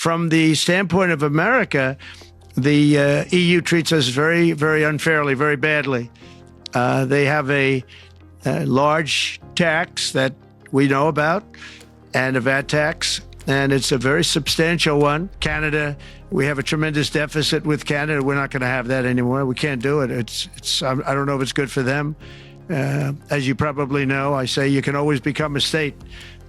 From the standpoint of America, the EU treats us very, very unfairly, very badly. They have a large tax that we know about, and a VAT tax, and it's a very substantial one. Canada, we have a tremendous deficit with Canada. We're not going to have that anymore. We can't do it. I don't know if it's good for them. As you probably know, I say you can always become a state.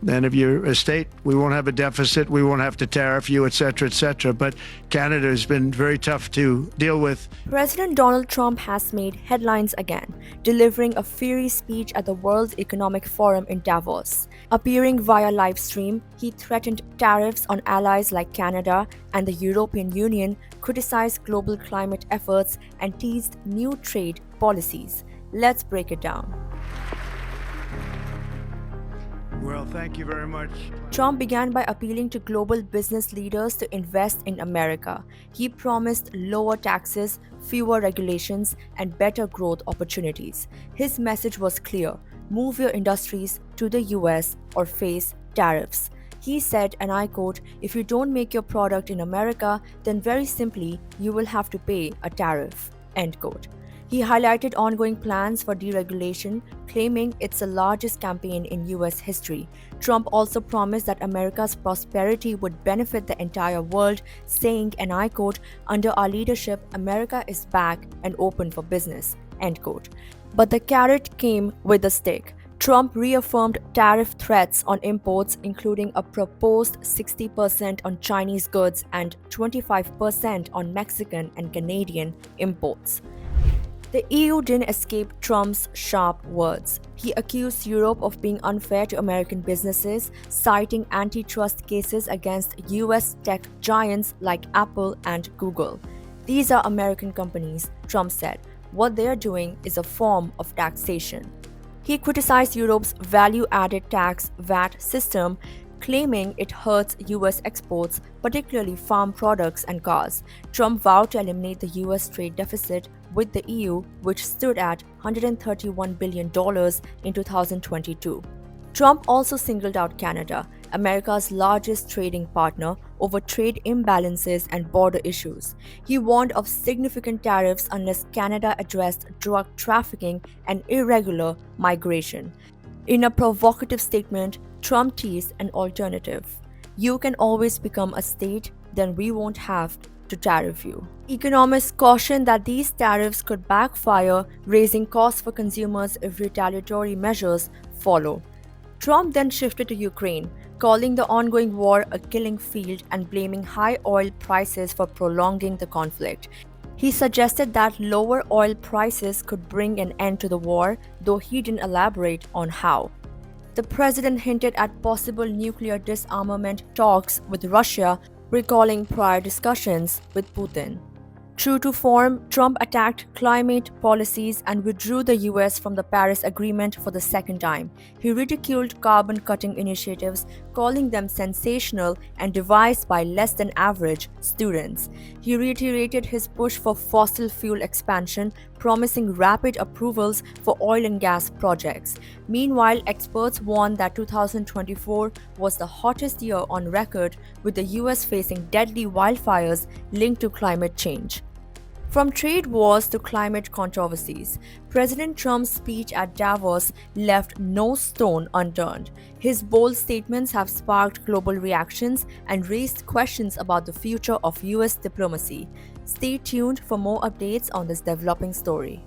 And if you're a state, we won't have a deficit. We won't have to tariff you, et cetera, et cetera. But Canada has been very tough to deal with. President Donald Trump has made headlines again, delivering a fiery speech at the World Economic Forum in Davos. Appearing via live stream, he threatened tariffs on allies like Canada and the European Union, criticized global climate efforts, and teased new trade policies. Let's break it down. Well, thank you very much. Trump began by appealing to global business leaders to invest in America. He promised lower taxes, fewer regulations, and better growth opportunities. His message was clear: move your industries to the US or face tariffs. He said, and I quote, "If you don't make your product in America, then very simply, you will have to pay a tariff." End quote. He highlighted ongoing plans for deregulation, claiming it's the largest campaign in US history. Trump also promised that America's prosperity would benefit the entire world, saying, and I quote, "Under our leadership, America is back and open for business." End quote. But the carrot came with a stick. Trump reaffirmed tariff threats on imports, including a proposed 60% on Chinese goods and 25% on Mexican and Canadian imports. The EU didn't escape Trump's sharp words. He accused Europe of being unfair to American businesses, citing antitrust cases against US tech giants like Apple and Google. "These are American companies," Trump said. "What they are doing is a form of taxation." He criticized Europe's value-added tax VAT system, claiming it hurts US exports, particularly farm products and cars. Trump vowed to eliminate the US trade deficit with the EU, which stood at $131 billion in 2022. Trump also singled out Canada, America's largest trading partner, over trade imbalances and border issues. He warned of significant tariffs unless Canada addressed drug trafficking and irregular migration. In a provocative statement, Trump teased an alternative: "You can always become a state, then we won't have to tariff you." Economists caution that these tariffs could backfire, raising costs for consumers if retaliatory measures follow. Trump then shifted to Ukraine, calling the ongoing war a killing field and blaming high oil prices for prolonging the conflict. He suggested that lower oil prices could bring an end to the war, though he didn't elaborate on how. The president hinted at possible nuclear disarmament talks with Russia, recalling prior discussions with Putin. True to form, Trump attacked climate policies and withdrew the US from the Paris Agreement for the second time. He ridiculed carbon-cutting initiatives, calling them sensational and devised by less-than-average students. He reiterated his push for fossil fuel expansion, promising rapid approvals for oil and gas projects. Meanwhile, experts warned that 2024 was the hottest year on record, with the US facing deadly wildfires linked to climate change. From trade wars to climate controversies, President Trump's speech at Davos left no stone unturned. His bold statements have sparked global reactions and raised questions about the future of US diplomacy. Stay tuned for more updates on this developing story.